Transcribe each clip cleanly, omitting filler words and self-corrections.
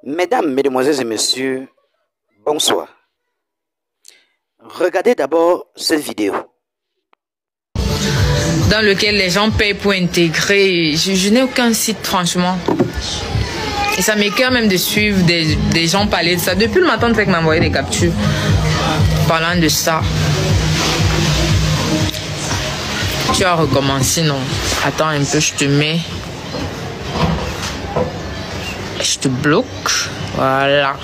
Mesdames, Mesdemoiselles et Messieurs, bonsoir. Regardez d'abord cette vidéo. Dans lequel les gens payent pour intégrer. Je n'ai aucun site, franchement. Et ça m'écoeure même de suivre des gens parler de ça. Depuis le matin, on m'envoyer des captures parlant de ça. Tu as recommencé, non? Attends un peu, je te mets. Je te bloque. Voilà.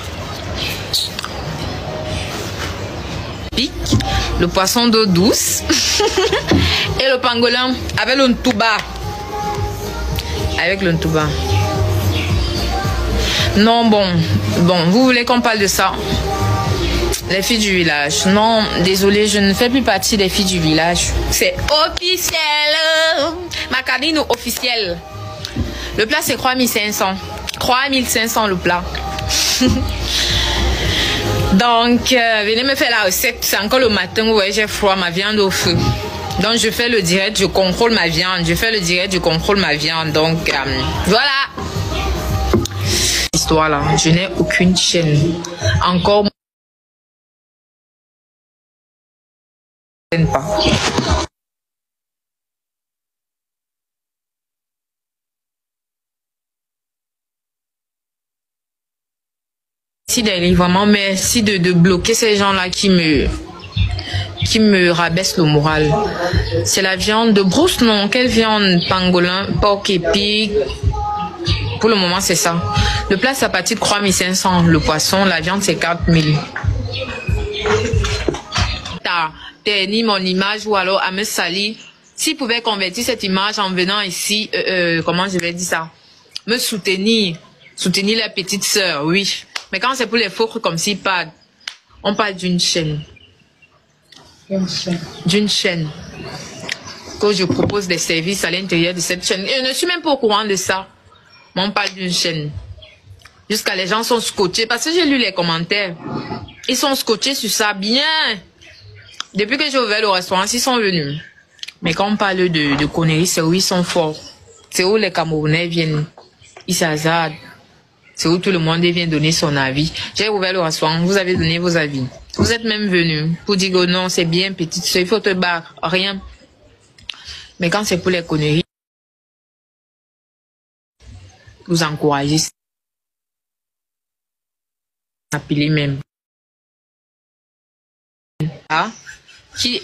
Pique. Le poisson d'eau douce. Et le pangolin avec le ntouba. Avec le ntouba. Non, bon, vous voulez qu'on parle de ça? Les filles du village. Non, désolé, je ne fais plus partie des filles du village. C'est officiel. Macaroni officiel. Le plat, c'est 3500. 3500 le plat. Donc, venez me faire la recette. C'est encore le matin où j'ai froid, ma viande au feu. Donc, je fais le direct, je contrôle ma viande. Je fais le direct, je contrôle ma viande. Donc, voilà. Histoire là, je n'ai aucune chaîne. Encore pas. Vraiment, merci de bloquer ces gens-là qui me rabaissent le moral. C'est la viande de brousse, non? Quelle viande? Pangolin, porc épic. Pour le moment, c'est ça. Le plat, c'est à partir de 3500. Le poisson, la viande, c'est 4000. T'as terni mon image ou alors à me salir. S'il pouvait convertir cette image en venant ici, comment je vais dire ça? Me soutenir. Soutenir la petite sœur, oui. Mais quand c'est pour les faux comme s'ils parlent, on parle d'une chaîne. D'une chaîne. Que je propose des services à l'intérieur de cette chaîne. Et je ne suis même pas au courant de ça. Mais on parle d'une chaîne. Jusqu'à les gens sont scotchés. Parce que j'ai lu les commentaires. Ils sont scotchés sur ça bien. Depuis que j'ai ouvert le restaurant, ils sont venus. Mais quand on parle de conneries, c'est où ils sont forts. C'est où les Camerounais viennent. Ils s'hasardent. C'est où tout le monde vient donner son avis. J'ai ouvert le restaurant, vous avez donné vos avis. Vous êtes même venus pour dire que non, c'est bien, petite soeur, il faut te battre, rien. Mais quand c'est pour les conneries, vous encouragez. Appelez même. Qui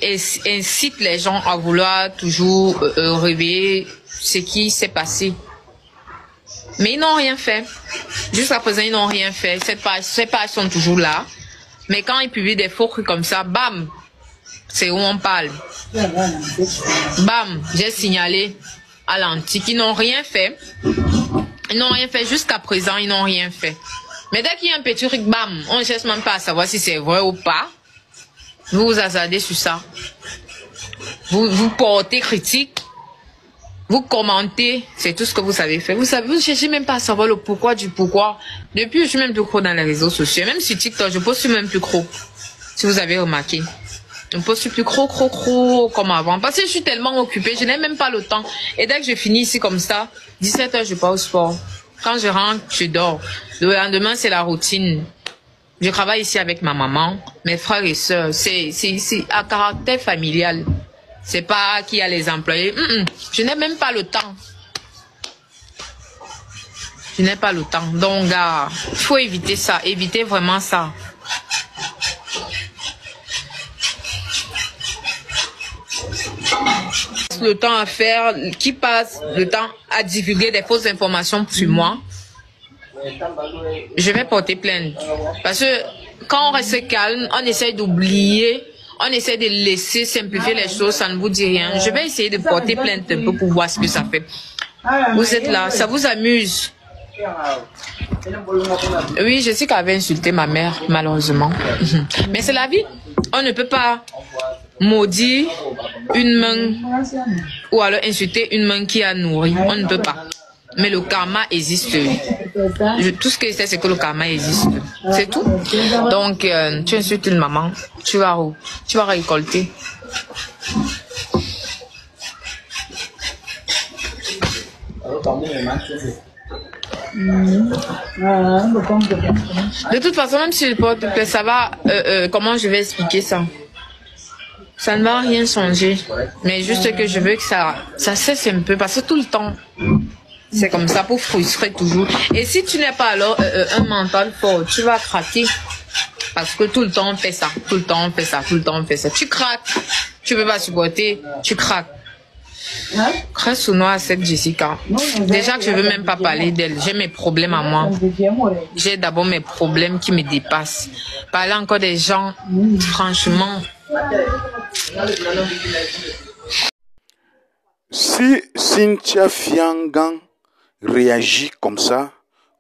incite les gens à vouloir toujours réveiller ce qui s'est passé. Mais ils n'ont rien fait. Jusqu'à présent, ils n'ont rien fait. Ces pages sont toujours là. Mais quand ils publient des faux trucs comme ça, bam, c'est où on parle. Bam, j'ai signalé à l'antique. Ils n'ont rien fait. Ils n'ont rien fait jusqu'à présent, ils n'ont rien fait. Mais dès qu'il y a un petit truc, bam, on ne cherche même pas à savoir si c'est vrai ou pas. Vous vous hasardez sur ça. Vous portez critique. Vous commentez, c'est tout ce que vous savez faire. Vous ne cherchez même pas à savoir le pourquoi du pourquoi. Depuis, je suis même plus gros dans les réseaux sociaux. Même sur TikTok, je poste même plus gros. Si vous avez remarqué. Je ne poste plus gros comme avant. Parce que je suis tellement occupée, je n'ai même pas le temps. Et dès que je finis ici comme ça, 17h, je pars au sport. Quand je rentre, je dors. Le lendemain, c'est la routine. Je travaille ici avec ma maman, mes frères et sœurs. C'est à caractère familial. C'est pas qui a les employés. Je n'ai même pas le temps. Je n'ai pas le temps. Donc, il faut éviter ça. Évitez vraiment ça. Le temps à faire, qui passe le temps à divulguer des fausses informations sur moi, je vais porter plainte. Parce que quand on reste calme, on essaie d'oublier. On essaie de laisser simplifier les choses, ça ne vous dit rien. Je vais essayer de porter plainte un peu pour voir ce que ça fait. Vous êtes là, ça vous amuse? Oui, je sais qu'elle avait insulté ma mère, malheureusement. Mais c'est la vie. On ne peut pas maudire une main ou alors insulter une main qui a nourri. On ne peut pas. Mais le karma existe. Tout ce que je sais, c'est que le karma existe. C'est tout. Donc, tu insultes une maman, tu vas récolter. De toute façon, même si je porte plainte, ça va... comment je vais expliquer ça? Ça ne va rien changer. Mais juste que je veux que ça cesse un peu. Parce que tout le temps, c'est comme ça pour frustrer toujours. Et si tu n'es pas alors un mental fort, tu vas craquer. Parce que tout le temps on fait ça. Tout le temps on fait ça. Tout le temps on fait ça. Tu craques. Tu peux pas supporter. Tu craques. Très souvent à cette Jessica. Déjà que je veux même pas parler d'elle. J'ai mes problèmes à moi. J'ai d'abord mes problèmes qui me dépassent. Parler encore des gens, franchement. Si Cynthia Fiangan réagit comme ça,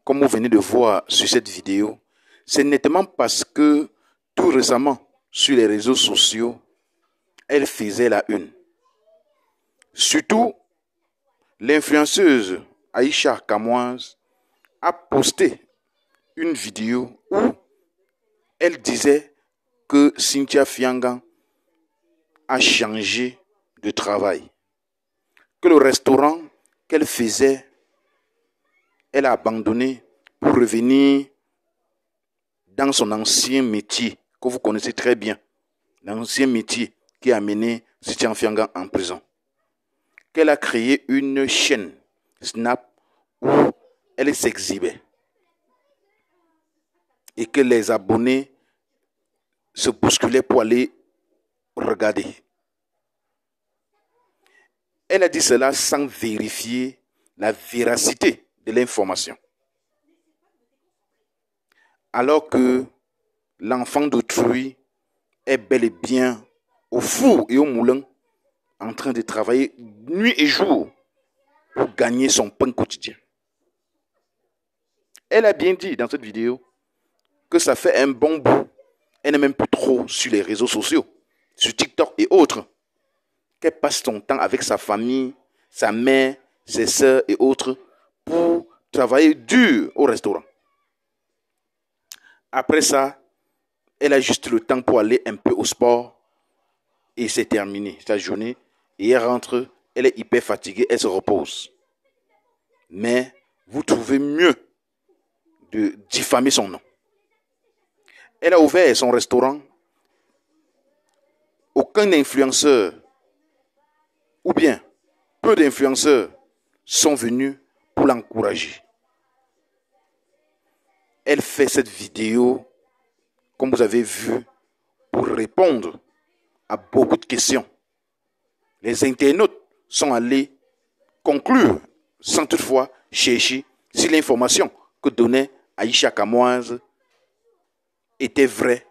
comme vous venez de voir sur cette vidéo, c'est nettement parce que tout récemment, sur les réseaux sociaux, elle faisait la une. Surtout, l'influenceuse Aïcha Kamoise a posté une vidéo où elle disait que Cynthia Fiangan a changé de travail. Que le restaurant qu'elle faisait, elle a abandonné pour revenir dans son ancien métier, que vous connaissez très bien. L'ancien métier qui a mené Cynthia Fiangan en prison. Qu'elle a créé une chaîne Snap où elle s'exhibait. Et que les abonnés se bousculaient pour aller regarder. Elle a dit cela sans vérifier la véracité de l'information. Alors que l'enfant d'autrui est bel et bien au four et au moulin en train de travailler nuit et jour pour gagner son pain quotidien. Elle a bien dit dans cette vidéo que ça fait un bon bout. Elle n'est même plus trop sur les réseaux sociaux, sur TikTok et autres. Qu'elle passe son temps avec sa famille, sa mère, ses sœurs et autres pour travailler dur au restaurant. Après ça, elle a juste le temps pour aller un peu au sport et c'est terminé sa journée. Et elle rentre, elle est hyper fatiguée, elle se repose. Mais vous trouvez mieux de diffamer son nom. Elle a ouvert son restaurant. Aucun influenceur ou bien peu d'influenceurs sont venus pour l'encourager. Elle fait cette vidéo, comme vous avez vu, pour répondre à beaucoup de questions. Les internautes sont allés conclure, sans toutefois chercher si l'information que donnait Aïcha Kamoise était vraie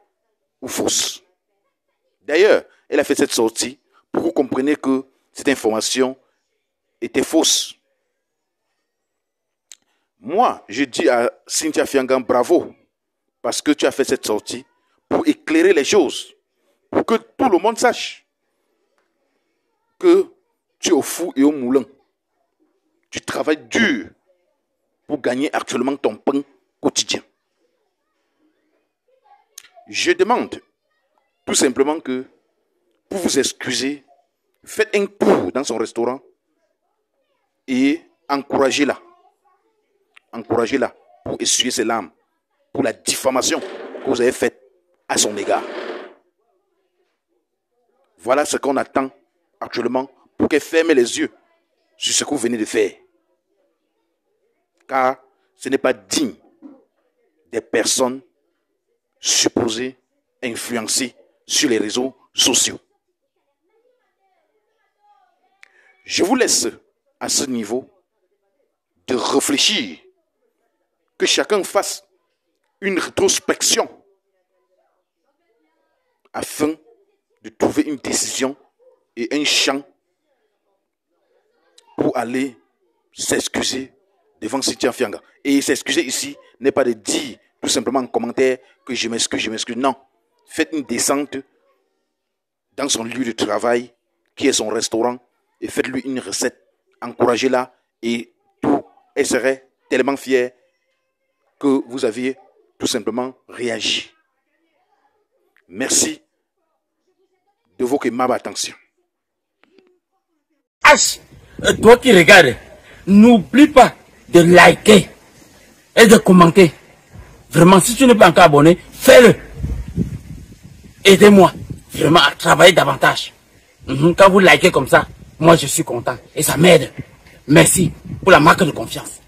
ou fausse. D'ailleurs, elle a fait cette sortie pour que vous compreniez que cette information était fausse. Moi, je dis à Cynthia Fiangan, bravo, parce que tu as fait cette sortie pour éclairer les choses, pour que tout le monde sache que tu es au four et au moulin. Tu travailles dur pour gagner actuellement ton pain quotidien. Je demande tout simplement que, pour vous excuser, faites un tour dans son restaurant et encouragez-la. Encouragez-la pour essuyer ses larmes, pour la diffamation que vous avez faite à son égard. Voilà ce qu'on attend actuellement pour qu'elle ferme les yeux sur ce que vous venez de faire. Car ce n'est pas digne des personnes supposées influencées sur les réseaux sociaux. Je vous laisse à ce niveau de réfléchir, que chacun fasse une rétrospection afin de trouver une décision et un champ pour aller s'excuser devant Cynthia Fiangan. Et s'excuser ici n'est pas de dire tout simplement en commentaire que je m'excuse. Non. Faites une descente dans son lieu de travail, qui est son restaurant, et faites-lui une recette. Encouragez-la et tout. Elle serait tellement fière que vous aviez tout simplement réagi. Merci de votre aimable attention. Toi qui regardes, n'oublie pas de liker, et de commenter. Vraiment, si tu n'es pas encore abonné, fais-le. Aidez-moi vraiment à travailler davantage. Quand vous likez comme ça, moi je suis content et ça m'aide. Merci pour la marque de confiance.